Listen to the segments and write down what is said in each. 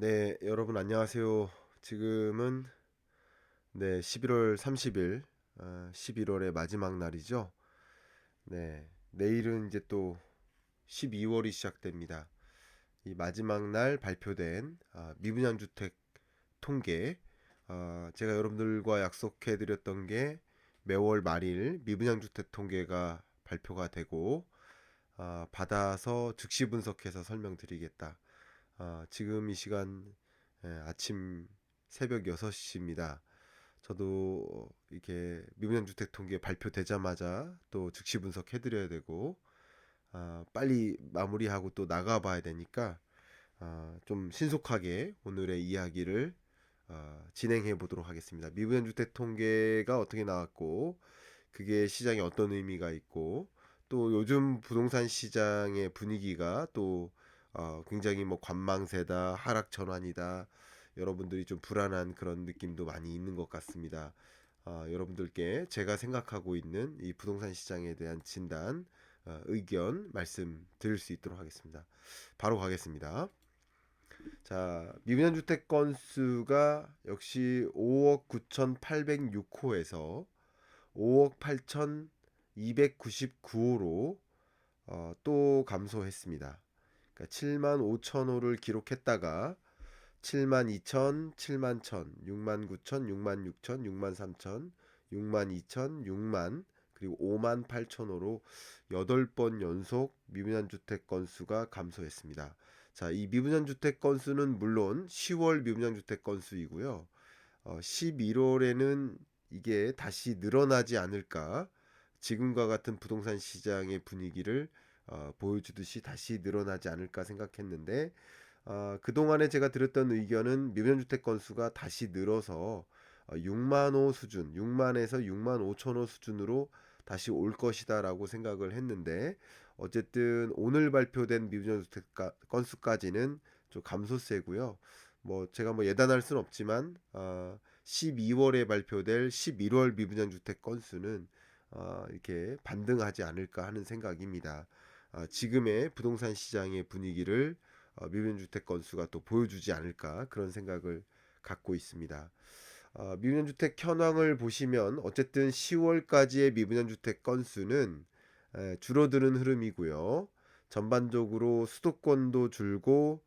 네, 여러분 안녕하세요. 지금은 11월 30일, 11월의 마지막 날이죠. 네, 내일은 이제 또 12월이 시작됩니다. 이 마지막 날 발표된 미분양 주택 통계, 제가 여러분들과 약속해드렸던 게 매월 말일 미분양 주택 통계가 발표가 되고 받아서 즉시 분석해서 설명드리겠다. 지금 이 시간 아침 새벽 6시입니다. 저도 이렇게 미분양 주택 통계 발표되자마자 또 즉시 분석해 드려야 되고 빨리 마무리하고 또 나가 봐야 되니까 좀 신속하게 오늘의 이야기를 진행해 보도록 하겠습니다. 미분양 주택 통계가 어떻게 나왔고 그게 시장에 어떤 의미가 있고 또 요즘 부동산 시장의 분위기가 또 굉장히 뭐 관망세다, 하락 전환이다. 여러분들이 좀 불안한 그런 느낌도 많이 있는 것 같습니다. 여러분들께 제가 생각하고 있는 이 부동산 시장에 대한 진단, 의견 말씀 드릴 수 있도록 하겠습니다. 바로 가겠습니다. 자, 미분양 주택 건수가 역시 5억 9,806호에서 5억 8,299호로 또 감소했습니다. 그러니까 7만 5천 호를 기록했다가 7만 2천, 7만 1천, 6만 9천, 6만 6천, 6만 3천, 6만 2천, 6만 그리고 5만 8천 호로 8번 연속 미분양 주택 건수가 감소했습니다. 자, 이 미분양 주택 건수는 물론 10월 미분양 주택 건수이고요. 11월에는 이게 다시 늘어나지 않을까? 지금과 같은 부동산 시장의 분위기를 보여주듯이 다시 늘어나지 않을까 생각했는데 그동안에 제가 드렸던 의견은 미분양주택 건수가 다시 늘어서 6만 호 수준, 6만에서 6만 5천 호 수준으로 다시 올 것이다라고 생각을 했는데 어쨌든 오늘 발표된 미분양주택 건수까지는 좀 감소세고요. 뭐 제가 뭐 예단할 수는 없지만 12월에 발표될 11월 미분양주택 건수는 이렇게 반등하지 않을까 하는 생각입니다. 지금의 부동산 시장의 분위기를 미분양주택 건수가 또 보여주지 않을까 그런 생각을 갖고 있습니다. 미분양주택 현황을 보시면 어쨌든 10월까지의 미분양주택 건수는 줄어드는 흐름이고요. 전반적으로 수도권도 줄고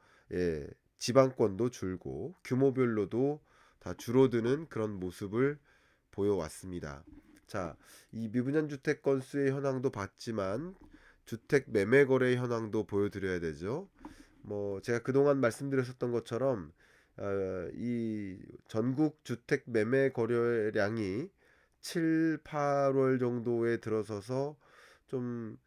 지방권도 줄고 규모별로도 다 줄어드는 그런 모습을 보여왔습니다. 자, 이 미분양 주택 건수의 현황도 봤지만 주택 매매 거래 현황도 보여드려야 되죠. 뭐 제가 그동안 말씀드렸었던 것처럼 이 전국 주택 매매 거래량이 7, 8월 정도에 들어서서 좀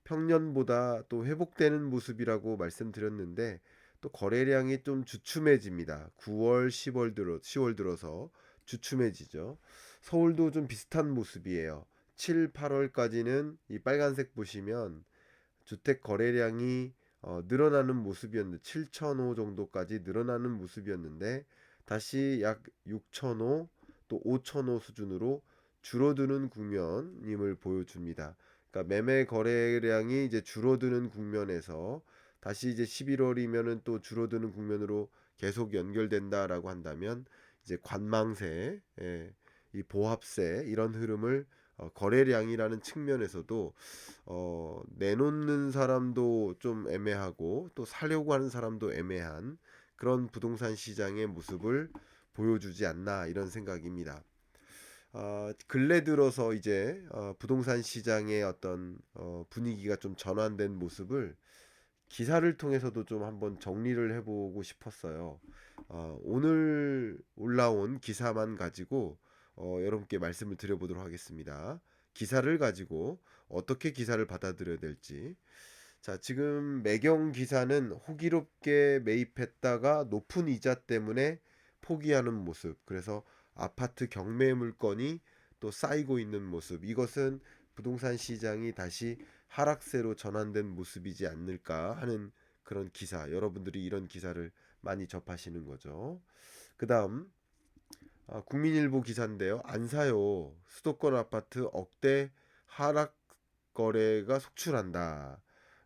평년보다 또 회복되는 모습이라고 말씀드렸는데 또 거래량이 좀 주춤해집니다. 9월, 10월 들어서 주춤해지죠. 서울도 좀 비슷한 모습이에요. 7, 8월까지는 이 빨간색 보시면 주택 거래량이 늘어나는 모습이었는데 7,000호 정도까지 늘어나는 모습이었는데 다시 약 6,000호 또 5,000호 수준으로 줄어드는 국면임을 보여줍니다. 그러니까 매매 거래량이 이제 줄어드는 국면에서 다시 이제 11월이면은 또 줄어드는 국면으로 계속 연결된다라고 한다면 이제 관망세, 이 보합세 이런 흐름을 거래량이라는 측면에서도 내놓는 사람도 좀 애매하고 또 사려고 하는 사람도 애매한 그런 부동산 시장의 모습을 보여주지 않나 이런 생각입니다. 근래 들어서 이제 부동산 시장의 어떤 분위기가 좀 전환된 모습을 기사를 통해서도 좀 한번 정리를 해보고 싶었어요. 오늘 올라온 기사만 가지고 여러분께 말씀을 드려보도록 하겠습니다. 기사를 가지고 어떻게 기사를 받아들여야 될지. 자, 지금 매경 기사는 호기롭게 매입했다가 높은 이자 때문에 포기하는 모습. 그래서 아파트 경매 물건이 또 쌓이고 있는 모습. 이것은 부동산 시장이 다시 하락세로 전환된 모습이지 않을까 하는 그런 기사. 여러분들이 이런 기사를 많이 접하시는 거죠. 그다음 국민일보 기사인데요. 안 사요. 수도권 아파트 억대 하락 거래가 속출한다.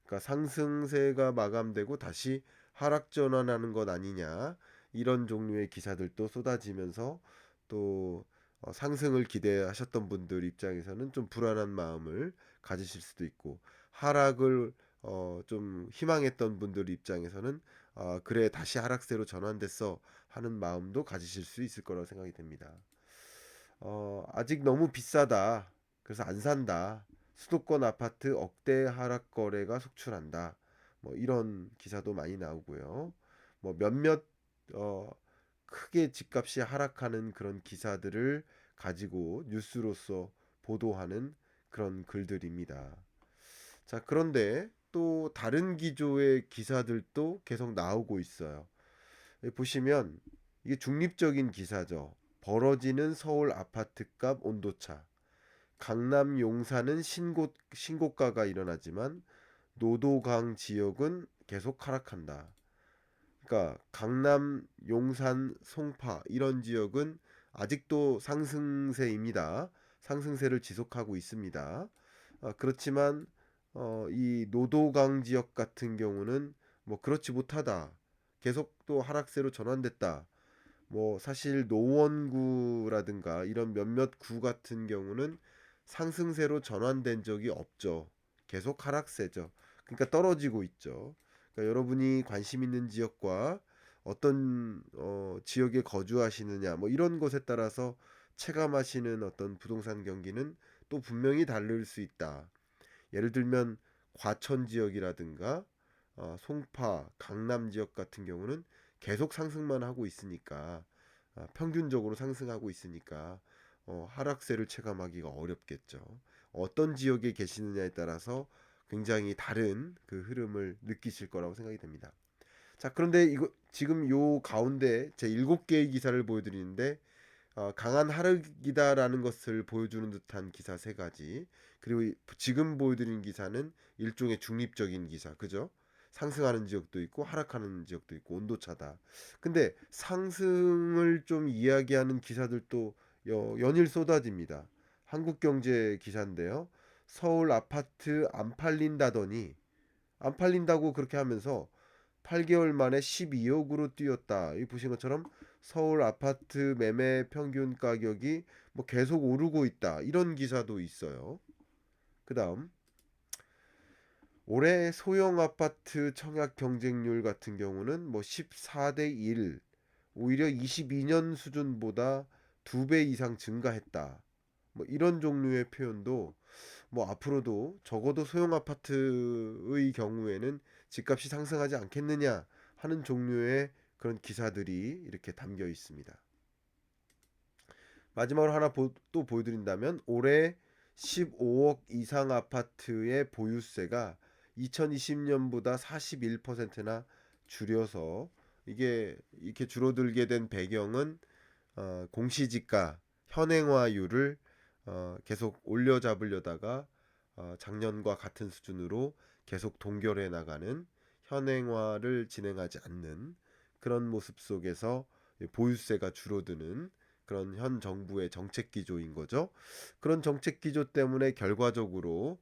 그러니까 상승세가 마감되고 다시 하락 전환하는 것 아니냐, 이런 종류의 기사들도 쏟아지면서 또 상승을 기대하셨던 분들 입장에서는 좀 불안한 마음을 가지실 수도 있고, 하락을 좀 희망했던 분들 입장에서는 그래 다시 하락세로 전환됐어 하는 마음도 가지실 수 있을 거라고 생각이 됩니다. 아직 너무 비싸다. 그래서 안 산다. 수도권 아파트 억대 하락 거래가 속출한다. 뭐 이런 기사도 많이 나오고요. 뭐 몇몇 어, 크게 집값이 하락하는 그런 기사들을 가지고 뉴스로서 보도하는 그런 글들입니다. 자, 그런데 또 다른 기조의 기사들도 계속 나오고 있어요. 여기 보시면 이게 중립적인 기사죠. 벌어지는 서울 아파트값 온도차. 강남 용산은 신고가가 일어나지만 노도강 지역은 계속 하락한다. 그러니까 강남, 용산, 송파 이런 지역은 아직도 상승세입니다. 상승세를 지속하고 있습니다. 그렇지만 이 노도강 지역 같은 경우는 뭐 그렇지 못하다. 계속 또 하락세로 전환됐다. 뭐 사실 노원구라든가 이런 몇몇 구 같은 경우는 상승세로 전환된 적이 없죠. 계속 하락세죠. 그러니까 떨어지고 있죠. 그러니까 여러분이 관심 있는 지역과 어떤 지역에 거주하시느냐 뭐 이런 것에 따라서 체감하시는 어떤 부동산 경기는 또 분명히 다를 수 있다. 예를 들면 과천 지역이라든가 송파, 강남 지역 같은 경우는 계속 상승만 하고 있으니까 평균적으로 상승하고 있으니까 하락세를 체감하기가 어렵겠죠. 어떤 지역에 계시느냐에 따라서 굉장히 다른 그 흐름을 느끼실 거라고 생각이 됩니다. 자, 그런데 이거 지금 요 가운데 제 7개의 기사를 보여드리는데 강한 하락이다라는 것을 보여주는 듯한 기사 세 가지. 그리고 지금 보여드린 기사는 일종의 중립적인 기사, 그죠? 상승하는 지역도 있고 하락하는 지역도 있고 온도차다. 근데 상승을 좀 이야기하는 기사들도 연일 쏟아집니다. 한국경제 기사인데요. 서울 아파트 안 팔린다더니 안 팔린다고 그렇게 하면서 8개월 만에 12억으로 뛰었다. 이 보신 것처럼 서울 아파트 매매 평균 가격이 뭐 계속 오르고 있다. 이런 기사도 있어요. 그다음 올해 소형 아파트 청약 경쟁률 같은 경우는 뭐 14대 1, 오히려 22년 수준보다 2배 이상 증가했다. 뭐 이런 종류의 표현도 뭐 앞으로도 적어도 소형 아파트의 경우에는 집값이 상승하지 않겠느냐 하는 종류의 그런 기사들이 이렇게 담겨 있습니다. 마지막으로 하나 또 보여드린다면 올해 15억 이상 아파트의 보유세가 2020년보다 41%나 줄여서 이게 이렇게 줄어들게 된 배경은 공시지가 현행화율을 계속 올려잡으려다가 작년과 같은 수준으로 계속 동결해 나가는 현행화를 진행하지 않는 그런 모습 속에서 보유세가 줄어드는 그런 현 정부의 정책 기조인 거죠. 그런 정책 기조 때문에 결과적으로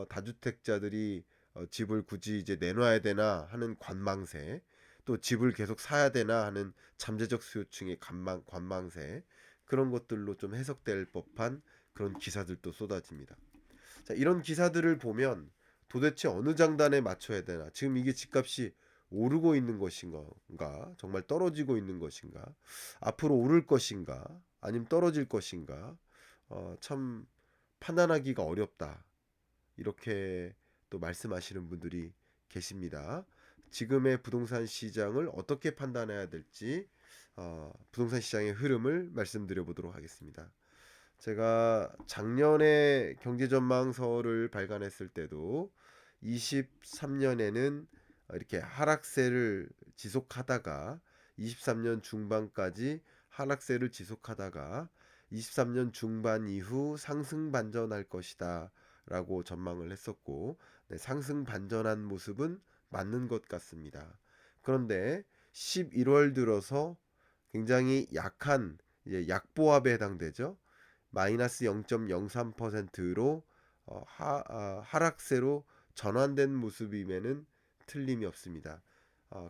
다주택자들이 집을 굳이 이제 내놔야 되나 하는 관망세, 또 집을 계속 사야 되나 하는 잠재적 수요층의 관망세, 그런 것들로 좀 해석될 법한 그런 기사들도 쏟아집니다. 자, 이런 기사들을 보면 도대체 어느 장단에 맞춰야 되나? 지금 이게 집값이 오르고 있는 것인가? 정말 떨어지고 있는 것인가? 앞으로 오를 것인가? 아니면 떨어질 것인가? 참 판단하기가 어렵다. 이렇게 또 말씀하시는 분들이 계십니다. 지금의 부동산 시장을 어떻게 판단해야 될지 부동산 시장의 흐름을 말씀드려 보도록 하겠습니다. 제가 작년에 경제전망서를 발간했을 때도 23년에는 이렇게 하락세를 지속하다가 23년 중반까지 하락세를 지속하다가 23년 중반 이후 상승 반전할 것이다 라고 전망을 했었고, 네, 상승 반전한 모습은 맞는 것 같습니다. 그런데 11월 들어서 굉장히 약한 약보합에 해당되죠. 마이너스 0.03%로 하락세로 전환된 모습임에는 틀림이 없습니다.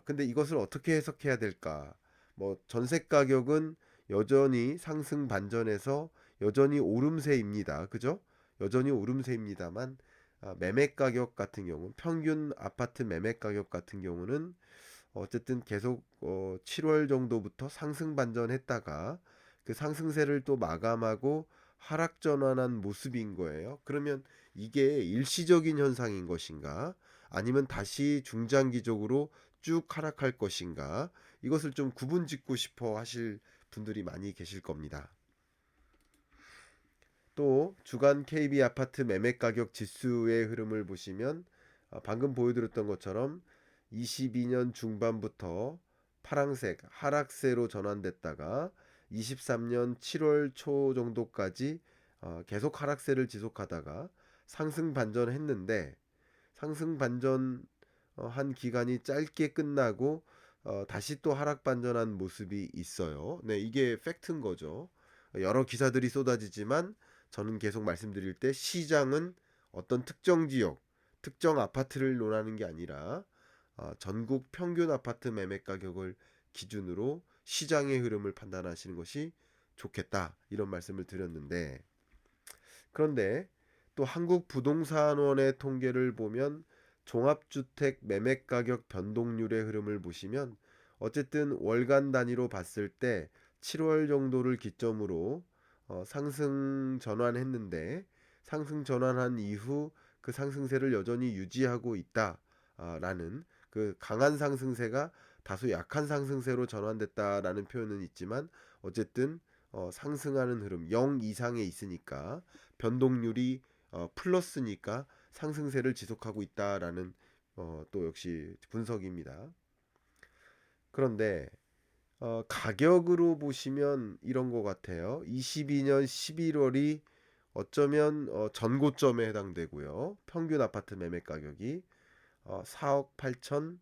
근데 이것을 어떻게 해석해야 될까? 뭐 전세 가격은 여전히 상승 반전에서 여전히 오름세입니다. 그죠? 여전히 오름세입니다만 매매 가격 같은 경우 평균 아파트 매매 가격 같은 경우는 어쨌든 계속 7월 정도부터 상승 반전했다가 그 상승세를 또 마감하고 하락 전환한 모습인 거예요. 그러면 이게 일시적인 현상인 것인가? 아니면 다시 중장기적으로 쭉 하락할 것인가? 이것을 좀 구분 짓고 싶어 하실 분들이 많이 계실 겁니다. 또 주간 KB 아파트 매매 가격 지수의 흐름을 보시면 방금 보여드렸던 것처럼 22년 중반부터 파랑색 하락세로 전환됐다가 23년 7월 초 정도까지 계속 하락세를 지속하다가 상승 반전했는데 상승 반전 한 기간이 짧게 끝나고 다시 또 하락 반전한 모습이 있어요. 네, 이게 팩트인 거죠. 여러 기사들이 쏟아지지만 저는 계속 말씀드릴 때 시장은 어떤 특정 지역, 특정 아파트를 논하는 게 아니라 전국 평균 아파트 매매 가격을 기준으로 시장의 흐름을 판단하시는 것이 좋겠다. 이런 말씀을 드렸는데 그런데 또 한국부동산원의 통계를 보면 종합주택 매매가격 변동률의 흐름을 보시면 어쨌든 월간 단위로 봤을 때 7월 정도를 기점으로 상승 전환했는데 상승 전환한 이후 그 상승세를 여전히 유지하고 있다라는 그 강한 상승세가 다소 약한 상승세로 전환됐다라는 표현은 있지만 어쨌든 상승하는 흐름 0 이상에 있으니까 변동률이 플러스니까 상승세를 지속하고 있다라는 또 역시 분석입니다. 그런데 가격으로 보시면 이런 것 같아요. 22년 11월이 어쩌면 전고점에 해당되고요. 평균 아파트 매매 가격이 4억 8천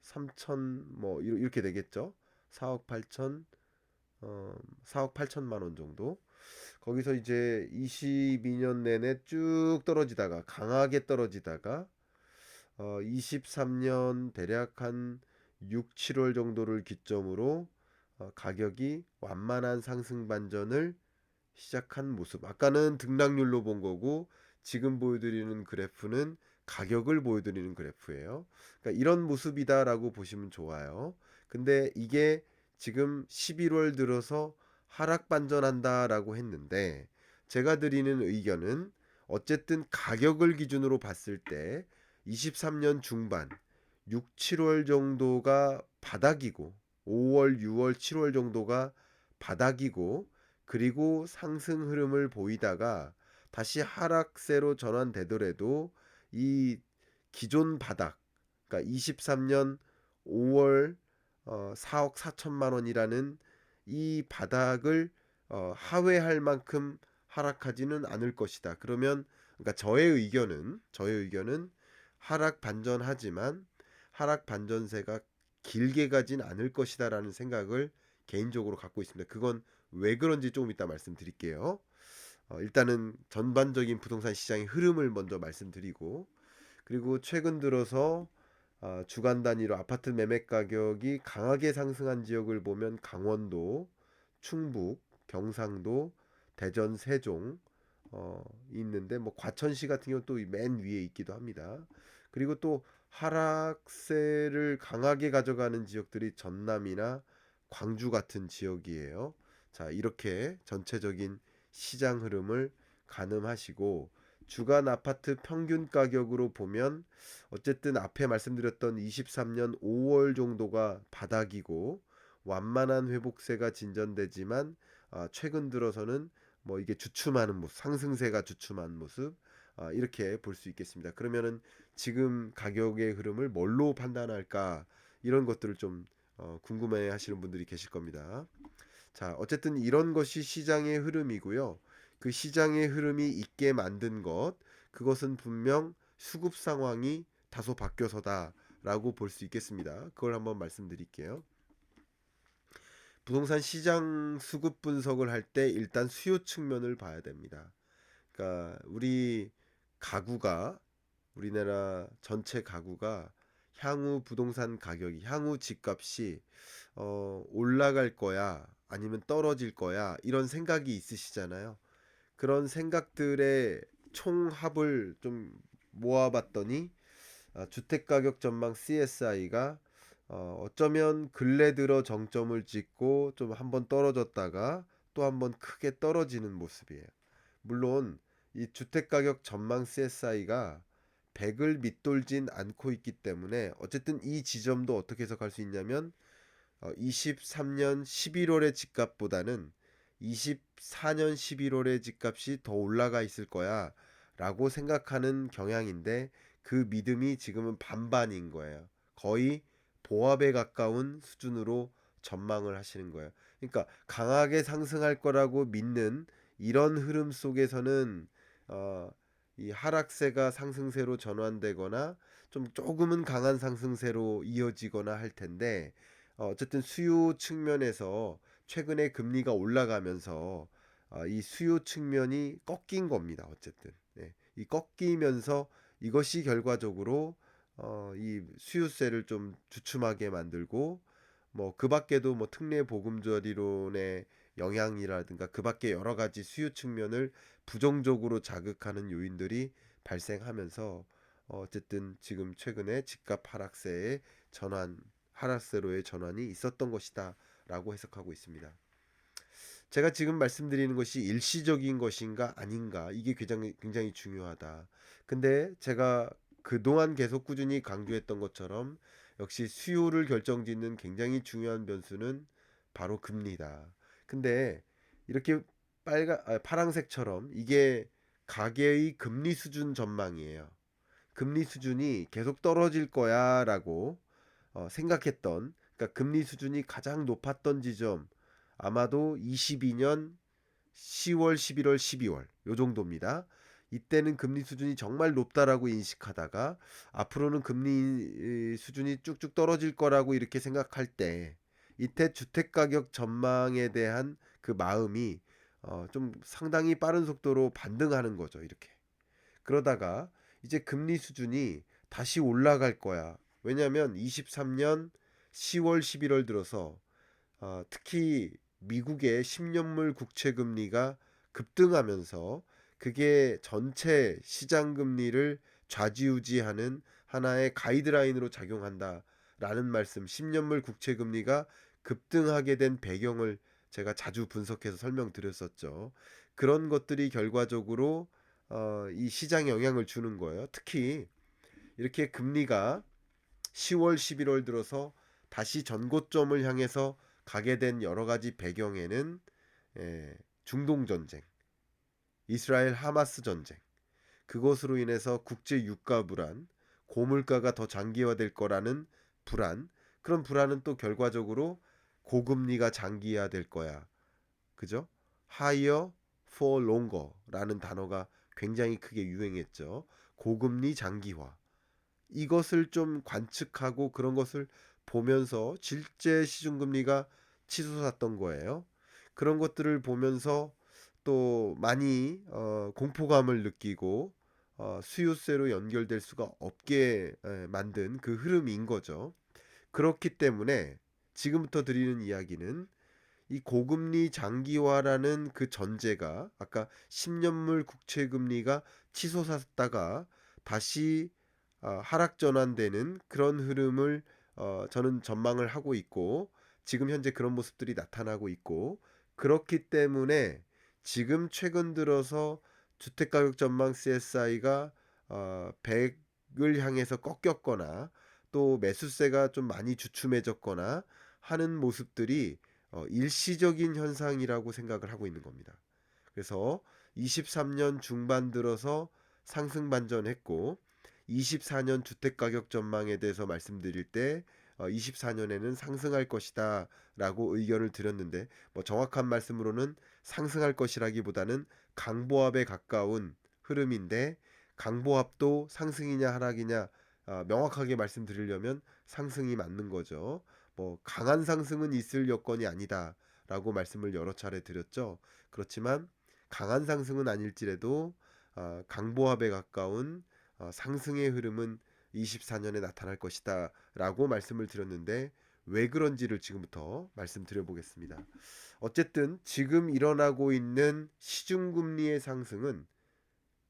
3천 뭐 이렇게 되겠죠. 4억 8천 4억 8천만 원 정도. 거기서 이제 22년 내내 쭉 떨어지다가 강하게 떨어지다가 23년 대략 한 6, 7월 정도를 기점으로 가격이 완만한 상승 반전을 시작한 모습. 아까는 등락률로 본 거고 지금 보여드리는 그래프는 가격을 보여드리는 그래프예요. 그러니까 이런 모습이다라고 보시면 좋아요. 근데 이게 지금 11월 들어서 하락 반전한다라고 했는데 제가 드리는 의견은 어쨌든 가격을 기준으로 봤을 때 23년 중반 6, 7월 정도가 바닥이고 5월, 6월, 7월 정도가 바닥이고 그리고 상승 흐름을 보이다가 다시 하락세로 전환되더라도 이 기존 바닥 그러니까 23년 5월 4억 4천만 원이라는 이 바닥을 하회할 만큼 하락하지는 않을 것이다. 그러면 그러니까 저의 의견은 하락 반전하지만 하락 반전세가 길게 가진 않을 것이다라는 생각을 개인적으로 갖고 있습니다. 그건 왜 그런지 조금 이따 말씀드릴게요. 일단은 전반적인 부동산 시장의 흐름을 먼저 말씀드리고 그리고 최근 들어서 주간 단위로 아파트 매매 가격이 강하게 상승한 지역을 보면 강원도, 충북, 경상도, 대전, 세종 있는데 뭐 과천시 같은 경우 또 맨 위에 있기도 합니다. 그리고 또 하락세를 강하게 가져가는 지역들이 전남이나 광주 같은 지역이에요. 자, 이렇게 전체적인 시장 흐름을 가늠하시고 주간 아파트 평균 가격으로 보면 어쨌든 앞에 말씀드렸던 23년 5월 정도가 바닥이고 완만한 회복세가 진전되지만 최근 들어서는 뭐 이게 주춤하는 모습, 상승세가 주춤한 모습 이렇게 볼 수 있겠습니다. 그러면은 지금 가격의 흐름을 뭘로 판단할까 이런 것들을 좀 궁금해 하시는 분들이 계실 겁니다. 자, 어쨌든 이런 것이 시장의 흐름이고요. 그 시장의 흐름이 있게 만든 것, 그것은 분명 수급 상황이 다소 바뀌어서다라고 볼 수 있겠습니다. 그걸 한번 말씀드릴게요. 부동산 시장 수급 분석을 할 때 일단 수요 측면을 봐야 됩니다. 그러니까 우리나라 전체 가구가 향후 부동산 가격이, 향후 집값이 올라갈 거야, 아니면 떨어질 거야, 이런 생각이 있으시잖아요. 그런 생각들의 총합을 좀 모아봤더니 주택가격 전망 CSI가 어쩌면 근래 들어 정점을 찍고 좀 한번 떨어졌다가 또 한번 크게 떨어지는 모습이에요. 물론 이 주택가격 전망 CSI가 100을 밑돌진 않고 있기 때문에 어쨌든 이 지점도 어떻게 해석할 수 있냐면 23년 11월의 집값보다는 24년 11월의 집값이 더 올라가 있을 거야 라고 생각하는 경향인데, 그 믿음이 지금은 반반인 거예요. 거의 보합에 가까운 수준으로 전망을 하시는 거예요. 그러니까 강하게 상승할 거라고 믿는 이런 흐름 속에서는 어, 이 하락세가 상승세로 전환되거나 좀 조금은 강한 상승세로 이어지거나 할 텐데, 어쨌든 수요 측면에서 최근에 금리가 올라가면서 이 수요 측면이 꺾인 겁니다. 어쨌든 이 꺾이면서 이것이 결과적으로 이 수요세를 좀 주춤하게 만들고, 뭐 그 밖에도 뭐 특례 보금자리 이론의 영향이라든가 그 밖에 여러 가지 수요 측면을 부정적으로 자극하는 요인들이 발생하면서 어쨌든 지금 최근에 집값 하락세의 전환, 하락세로의 전환이 있었던 것이다라고 해석하고 있습니다. 제가 지금 말씀드리는 것이 일시적인 것인가 아닌가, 이게 굉장히 중요하다. 근데 제가 그동안 계속 꾸준히 강조했던 것처럼 역시 수요를 결정짓는 굉장히 중요한 변수는 바로 금리다. 근데 이렇게 파랑색처럼 이게 가계의 금리 수준 전망이에요. 금리 수준이 계속 떨어질 거야라고 생각했던, 그러니까 금리 수준이 가장 높았던 지점 아마도 22년 10월, 11월, 12월 요 정도입니다. 이때는 금리 수준이 정말 높다라고 인식하다가 앞으로는 금리 수준이 쭉쭉 떨어질 거라고 이렇게 생각할 때, 이때 주택가격 전망에 대한 그 마음이 좀 상당히 빠른 속도로 반등하는 거죠. 이렇게. 그러다가 이제 금리 수준이 다시 올라갈 거야. 왜냐하면 23년 10월, 11월 들어서 특히 미국의 10년물 국채 금리가 급등하면서 그게 전체 시장 금리를 좌지우지하는 하나의 가이드라인으로 작용한다라는 말씀, 10년물 국채 금리가 급등하게 된 배경을 제가 자주 분석해서 설명드렸었죠. 그런 것들이 결과적으로 이 시장에 영향을 주는 거예요. 특히 이렇게 금리가 10월, 11월 들어서 다시 전고점을 향해서 가게 된 여러 가지 배경에는 중동 전쟁, 이스라엘 하마스 전쟁, 그것으로 인해서 국제 유가 불안, 고물가가 더 장기화될 거라는 불안, 그런 불안은 또 결과적으로 고금리가 장기화될 거야. 그죠? higher for longer라는 단어가 굉장히 크게 유행했죠. 고금리 장기화. 이것을 좀 관측하고 그런 것을 보면서 실제 시중금리가 치솟았던 거예요. 그런 것들을 보면서 또 많이 공포감을 느끼고 수요세로 연결될 수가 없게 만든 그 흐름인 거죠. 그렇기 때문에 지금부터 드리는 이야기는 이 고금리 장기화라는 그 전제가, 아까 10년물 국채 금리가 치솟았다가 다시 하락 전환되는 그런 흐름을 저는 전망을 하고 있고, 지금 현재 그런 모습들이 나타나고 있고, 그렇기 때문에 지금 최근 들어서 주택가격 전망 CSI가 100을 향해서 꺾였거나 또 매수세가 좀 많이 주춤해졌거나 하는 모습들이 일시적인 현상이라고 생각을 하고 있는 겁니다. 그래서 23년 중반 들어서 상승 반전했고, 24년 주택가격 전망에 대해서 말씀드릴 때 24년에는 상승할 것이다 라고 의견을 드렸는데, 뭐 정확한 말씀으로는 상승할 것이라기보다는 강보합에 가까운 흐름인데, 강보합도 상승이냐 하락이냐 명확하게 말씀드리려면 상승이 맞는 거죠. 뭐 강한 상승은 있을 여건이 아니다라고 말씀을 여러 차례 드렸죠. 그렇지만 강한 상승은 아닐지라도 강보합에 가까운 상승의 흐름은 24년에 나타날 것이다 라고 말씀을 드렸는데, 왜 그런지를 지금부터 말씀드려 보겠습니다. 어쨌든 지금 일어나고 있는 시중금리의 상승은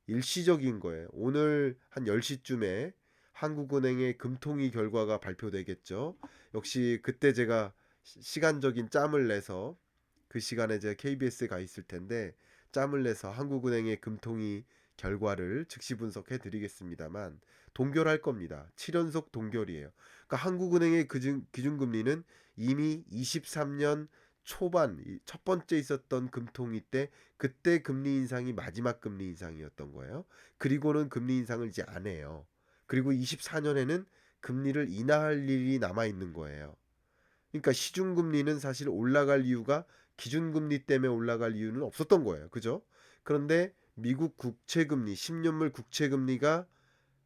일시적인 거예요. 오늘 한 10시쯤에 한국은행의 금통위 결과가 발표되겠죠. 역시 그때 제가 시간적인 짬을 내서, 그 시간에 제가 KBS에 가 있을 텐데 짬을 내서 한국은행의 금통위 결과를 즉시 분석해 드리겠습니다만, 동결할 겁니다. 7연속 동결이에요. 그러니까 한국은행의 기준금리는 이미 23년 초반 첫 번째 있었던 금통위 때, 그때 금리 인상이 마지막 금리 인상이었던 거예요. 그리고는 금리 인상을 이제 안 해요. 그리고 24년에는 금리를 인하할 일이 남아 있는 거예요. 그러니까 시중금리는 사실 올라갈 이유가, 기준금리 때문에 올라갈 이유는 없었던 거예요. 그죠? 그런데 미국 국채금리, 10년물 국채금리가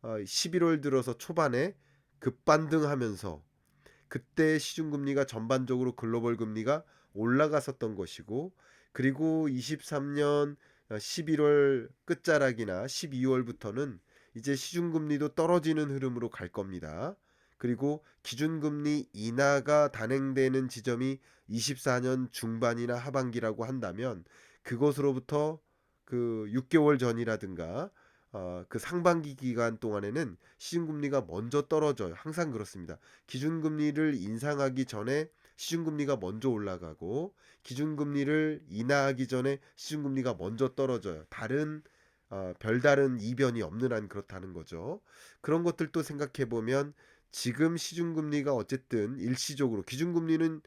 11월 들어서 초반에 급반등하면서, 그때 시중금리가 전반적으로 글로벌 금리가 올라갔었던 것이고, 그리고 23년 11월 끝자락이나 12월부터는 이제 시중금리도 떨어지는 흐름으로 갈 겁니다. 그리고 기준금리 인하가 단행되는 지점이 24년 중반이나 하반기라고 한다면, 그것으로부터 그 6개월 전이라든가 그 상반기 기간 동안에는 시중금리가 먼저 떨어져요. 항상 그렇습니다. 기준금리를 인상하기 전에 시중금리가 먼저 올라가고, 기준금리를 인하하기 전에 시중금리가 먼저 떨어져요. 별다른 이변이 없는 한 그렇다는 거죠. 그런 것들도 생각해 보면, 지금 시중금리가 어쨌든 일시적으로, 기준금리는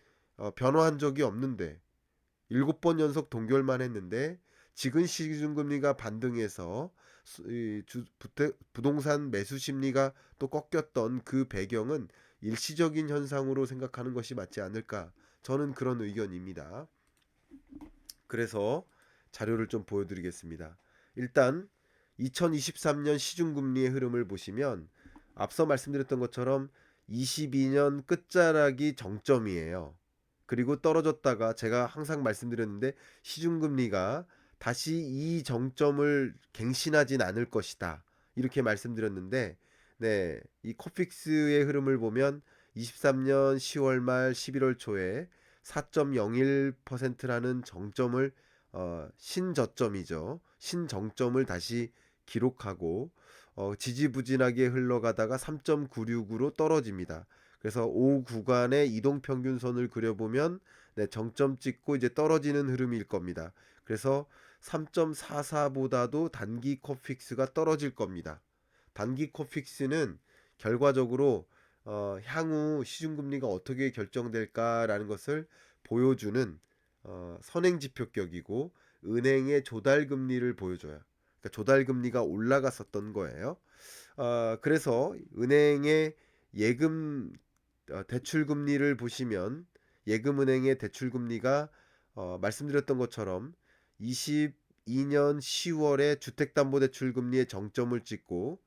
변화한 적이 없는데 7번 연속 동결만 했는데, 지금 시중금리가 반등해서 부동산 매수 심리가 또 꺾였던 그 배경은 일시적인 현상으로 생각하는 것이 맞지 않을까, 저는 그런 의견입니다. 그래서 자료를 좀 보여드리겠습니다. 일단 2023년 시중금리의 흐름을 보시면, 앞서 말씀드렸던 것처럼 22년 끝자락이 정점이에요. 그리고 떨어졌다가, 제가 항상 말씀드렸는데 시중금리가 다시 이 정점을 갱신하진 않을 것이다, 이렇게 말씀드렸는데, 네, 이 코픽스의 흐름을 보면 23년 10월 말 11월 초에 4.01%라는 정점을, 신저점이죠. 신정점을 다시 기록하고 지지부진하게 흘러가다가 3.96으로 떨어집니다. 그래서 오 구간의 이동평균선을 그려보면, 네, 정점 찍고 이제 떨어지는 흐름일 겁니다. 그래서 3.44보다도 단기 코픽스가 떨어질 겁니다. 단기 코픽스는 결과적으로 향후 시중금리가 어떻게 결정될까라는 것을 보여주는 선행지표격이고, 은행의 조달금리를 보여줘요. 그러니까 조달금리가 올라갔었던 거예요. 그래서 은행의 예금 대출금리를 보시면, 예금은행의 대출금리가 말씀드렸던 것처럼 22년 10월에 주택담보대출금리의 정점을 찍고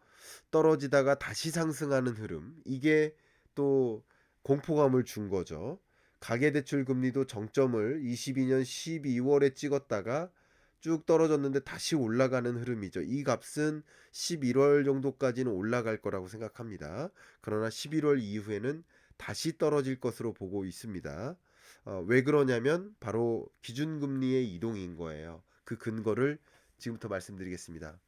떨어지다가 다시 상승하는 흐름, 이게 또 공포감을 준 거죠. 가계대출 금리도 정점을 22년 12월에 찍었다가 쭉 떨어졌는데 다시 올라가는 흐름이죠. 이 값은 11월 정도까지는 올라갈 거라고 생각합니다. 그러나 11월 이후에는 다시 떨어질 것으로 보고 있습니다. 왜 그러냐면 바로 기준금리의 이동인 거예요. 그 근거를 지금부터 말씀드리겠습니다.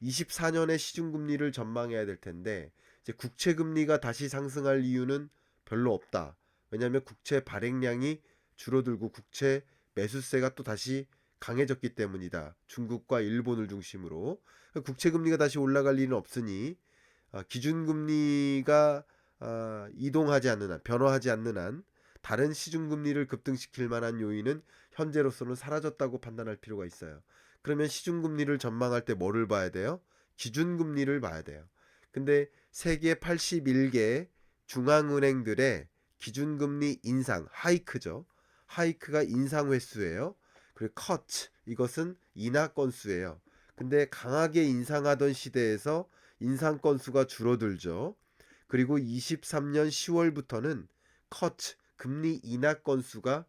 24년에 시중금리를 전망해야 될 텐데, 이제 국채금리가 다시 상승할 이유는 별로 없다. 왜냐하면 국채 발행량이 줄어들고 국채 매수세가 또 다시 강해졌기 때문이다. 중국과 일본을 중심으로. 국채금리가 다시 올라갈 일은 없으니, 기준금리가 이동하지 않는 한, 변화하지 않는 한, 다른 시중금리를 급등시킬 만한 요인은 현재로서는 사라졌다고 판단할 필요가 있어요. 그러면 시중금리를 전망할 때 뭐를 봐야 돼요? 기준금리를 봐야 돼요. 근데 세계 81개 중앙은행들의 기준금리 인상, 하이크죠. 하이크가 인상 횟수예요. 그리고 커트, 이것은 인하 건수예요. 근데 강하게 인상하던 시대에서 인상 건수가 줄어들죠. 그리고 23년 10월부터는 커트, 금리 인하 건수가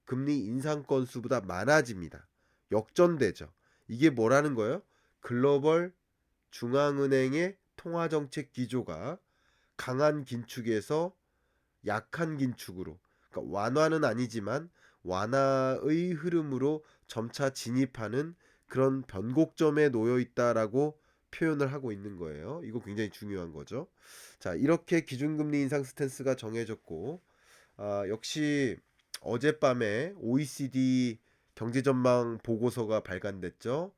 금리 인상 건수보다 많아집니다. 역전되죠. 이게 뭐라는 거예요? 글로벌 중앙은행의 통화정책 기조가 강한 긴축에서 약한 긴축으로, 그러니까 완화는 아니지만 완화의 흐름으로 점차 진입하는 그런 변곡점에 놓여 있다라고 표현을 하고 있는 거예요. 이거 굉장히 중요한 거죠. 자, 이렇게 기준금리 인상 스탠스가 정해졌고, 역시 어젯밤에 OECD 경제전망 보고서가 발간됐죠.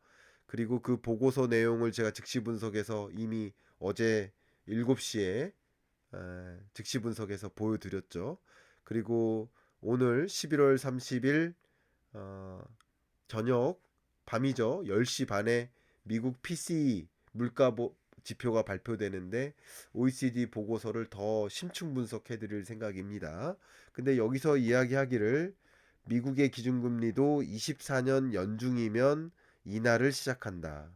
그리고 그 보고서 내용을 제가 즉시 분석해서 이미 어제 7시에 즉시 분석해서 보여드렸죠. 그리고 오늘 11월 30일 어, 저녁 밤이죠. 10시 반에 미국 PCE 물가 지표가 발표되는데 OECD 보고서를 더 심층 분석해 드릴 생각입니다. 근데 여기서 이야기하기를 미국의 기준금리도 24년 연중이면 인하를 시작한다.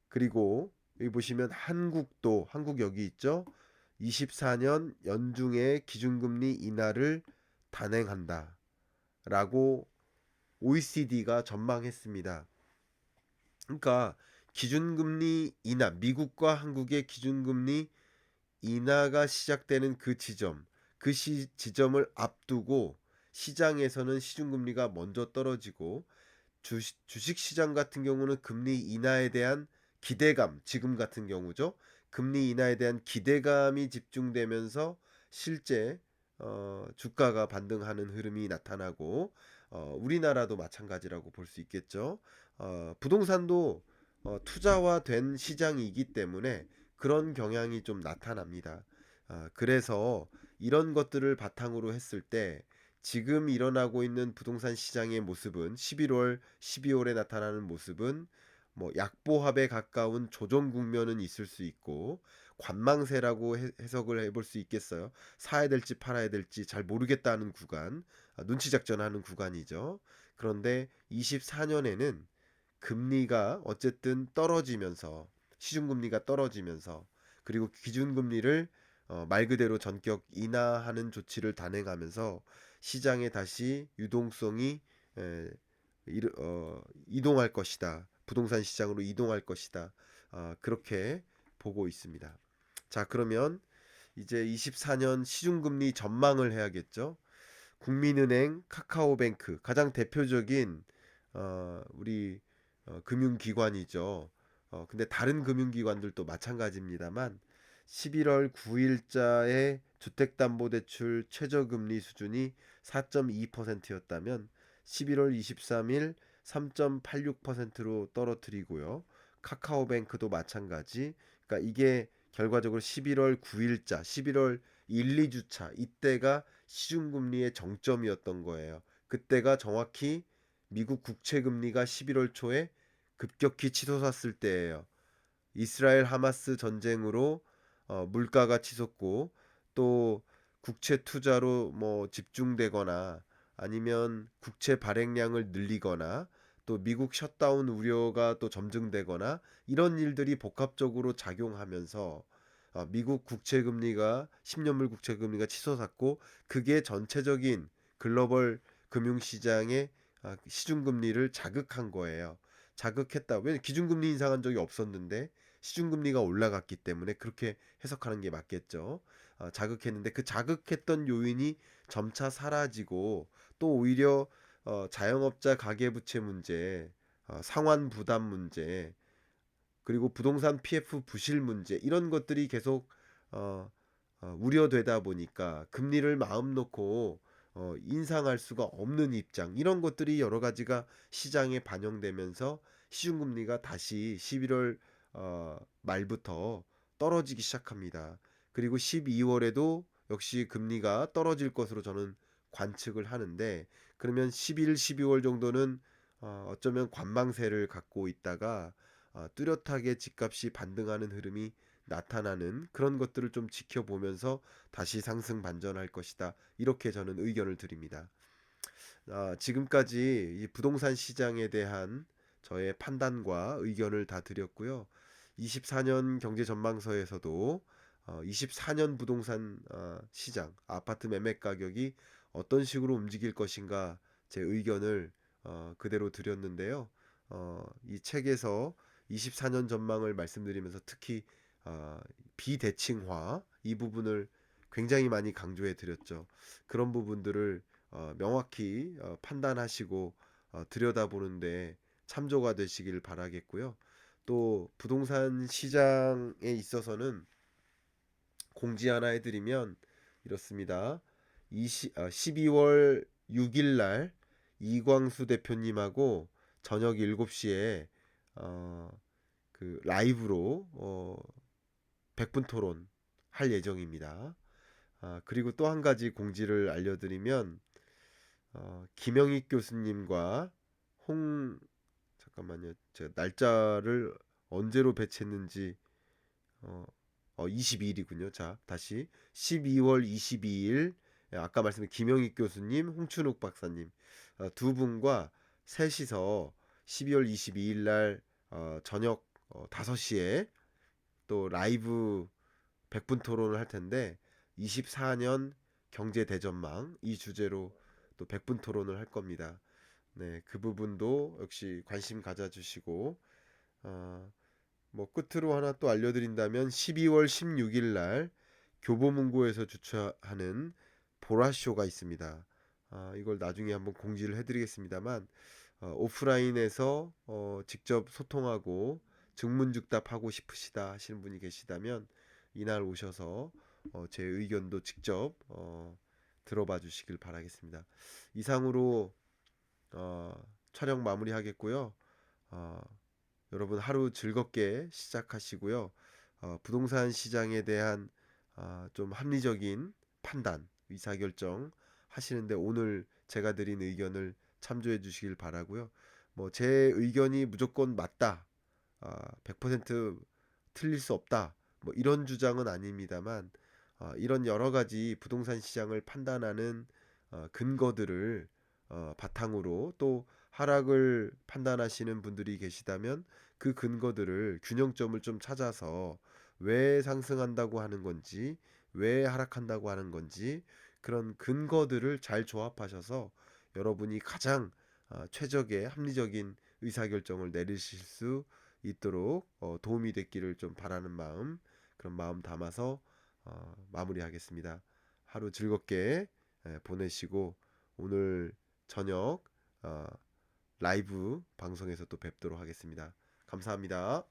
그리고 여기 보시면 한국도, 한국 여기 있죠. 24년 연중에 기준금리 인하를 단행한다 라고 OECD가 전망했습니다. 그러니까 기준금리 인하, 미국과 한국의 기준금리 인하가 시작되는 그 지점, 그 지점을 앞두고 시장에서는 시중금리가 먼저 떨어지고 주식시장 같은 경우는 금리 인하에 대한 기대감, 지금 같은 경우죠. 금리 인하에 대한 기대감이 집중되면서 실제 주가가 반등하는 흐름이 나타나고 우리나라도 마찬가지라고 볼 수 있겠죠. 부동산도 투자화된 시장이기 때문에 그런 경향이 좀 나타납니다. 그래서 이런 것들을 바탕으로 했을 때 지금 일어나고 있는 부동산 시장의 모습은 11월, 12월에 나타나는 모습은 뭐 약보합에 가까운 조정 국면은 있을 수 있고 관망세라고 해석을 해볼 수 있겠어요. 사야 될지 팔아야 될지 잘 모르겠다는 구간, 눈치 작전하는 구간이죠. 그런데 24년에는 금리가 어쨌든 떨어지면서 시중금리가 떨어지면서 그리고 기준금리를 말 그대로 전격 인하하는 조치를 단행하면서 시장에 다시 유동성이 에, 이동할 것이다. 부동산 시장으로 이동할 것이다. 그렇게 보고 있습니다. 자, 그러면 이제 24년 시중금리 전망을 해야겠죠. 국민은행, 카카오뱅크 가장 대표적인 우리 금융기관이죠. 근데 다른 금융기관들도 마찬가지입니다만 11월 9일자의 주택담보대출 최저금리 수준이 4.2%였다면 11월 23일 3.86%로 떨어뜨리고요. 카카오뱅크도 마찬가지. 그러니까 이게 결과적으로 11월 9일자, 11월 1, 2주차 이때가 시중금리의 정점이었던 거예요. 그때가 정확히 미국 국채 금리가 11월 초에 급격히 치솟았을 때예요. 이스라엘 하마스 전쟁으로 물가가 치솟고 또 국채 투자로 뭐 집중되거나 아니면 국채 발행량을 늘리거나 또 미국 셧다운 우려가 또 점증되거나 이런 일들이 복합적으로 작용하면서 미국 국채 금리가 10년물 국채 금리가 치솟았고 그게 전체적인 글로벌 금융시장의 시중금리를 자극한 거예요. 자극했다. 왜 기준금리 인상한 적이 없었는데 시중금리가 올라갔기 때문에 그렇게 해석하는 게 맞겠죠. 자극했는데 그 자극했던 요인이 점차 사라지고 또 오히려 자영업자 가계부채 문제, 상환 부담 문제, 그리고 부동산 PF 부실 문제 이런 것들이 계속 어, 우려되다 보니까 금리를 마음 놓고 인상할 수가 없는 입장 이런 것들이 여러 가지가 시장에 반영되면서 시중금리가 다시 11월 말부터 떨어지기 시작합니다. 그리고 12월에도 역시 금리가 떨어질 것으로 저는 관측을 하는데 그러면 11, 12월 정도는 어쩌면 관망세를 갖고 있다가 뚜렷하게 집값이 반등하는 흐름이 나타나는 그런 것들을 좀 지켜보면서 다시 상승 반전할 것이다. 이렇게 저는 의견을 드립니다. 지금까지 이 부동산 시장에 대한 저의 판단과 의견을 다 드렸고요. 24년 경제 전망서에서도 24년 부동산 시장, 아파트 매매 가격이 어떤 식으로 움직일 것인가 제 의견을 그대로 드렸는데요. 이 책에서 24년 전망을 말씀드리면서 특히 아, 비대칭화 이 부분을 굉장히 많이 강조해 드렸죠. 그런 부분들을 명확히 판단하시고 들여다보는데 참조가 되시길 바라겠고요. 또 부동산 시장에 있어서는 공지 하나 해드리면 이렇습니다. 12월 6일 날 이광수 대표님하고 저녁 7시에 어, 그 라이브로 100분 토론 할 예정입니다. 그리고 또 한 가지 공지를 알려드리면 김영익 교수님과 홍 잠깐만요. 제가 날짜를 언제로 배치했는지 어, 22일이군요. 자, 다시 12월 22일 아까 말씀드린 김영익 교수님, 홍춘욱 박사님 두 분과 셋이서 12월 22일 날 저녁 5시에 또 라이브 100분 토론을 할 텐데 24년 경제 대전망 이 주제로 또 100분 토론을 할 겁니다. 네, 그 부분도 역시 관심 가져주시고 어, 뭐 끝으로 하나 또 알려드린다면 12월 16일 날 교보문고에서 주최하는 보라쇼가 있습니다. 이걸 나중에 한번 공지를 해드리겠습니다만 오프라인에서 직접 소통하고 즉문즉답하고 싶으시다 하시는 분이 계시다면 이날 오셔서 제 의견도 직접 들어봐 주시길 바라겠습니다. 이상으로 촬영 마무리하겠고요. 어, 여러분 하루 즐겁게 시작하시고요. 부동산 시장에 대한 좀 합리적인 판단, 의사결정 하시는데 오늘 제가 드린 의견을 참조해 주시길 바라고요. 뭐 제 의견이 무조건 맞다, 100% 틀릴 수 없다, 뭐 이런 주장은 아닙니다만 이런 여러 가지 부동산 시장을 판단하는 근거들을 바탕으로 또 하락을 판단하시는 분들이 계시다면 그 근거들을 균형점을 좀 찾아서 왜 상승한다고 하는 건지 왜 하락한다고 하는 건지 그런 근거들을 잘 조합하셔서 여러분이 가장 최적의 합리적인 의사결정을 내리실 수 있도록 도움이 됐기를 좀 바라는 마음 그런 마음 담아서 마무리하겠습니다. 하루 즐겁게 보내시고 오늘 저녁 라이브 방송에서 또 뵙도록 하겠습니다. 감사합니다.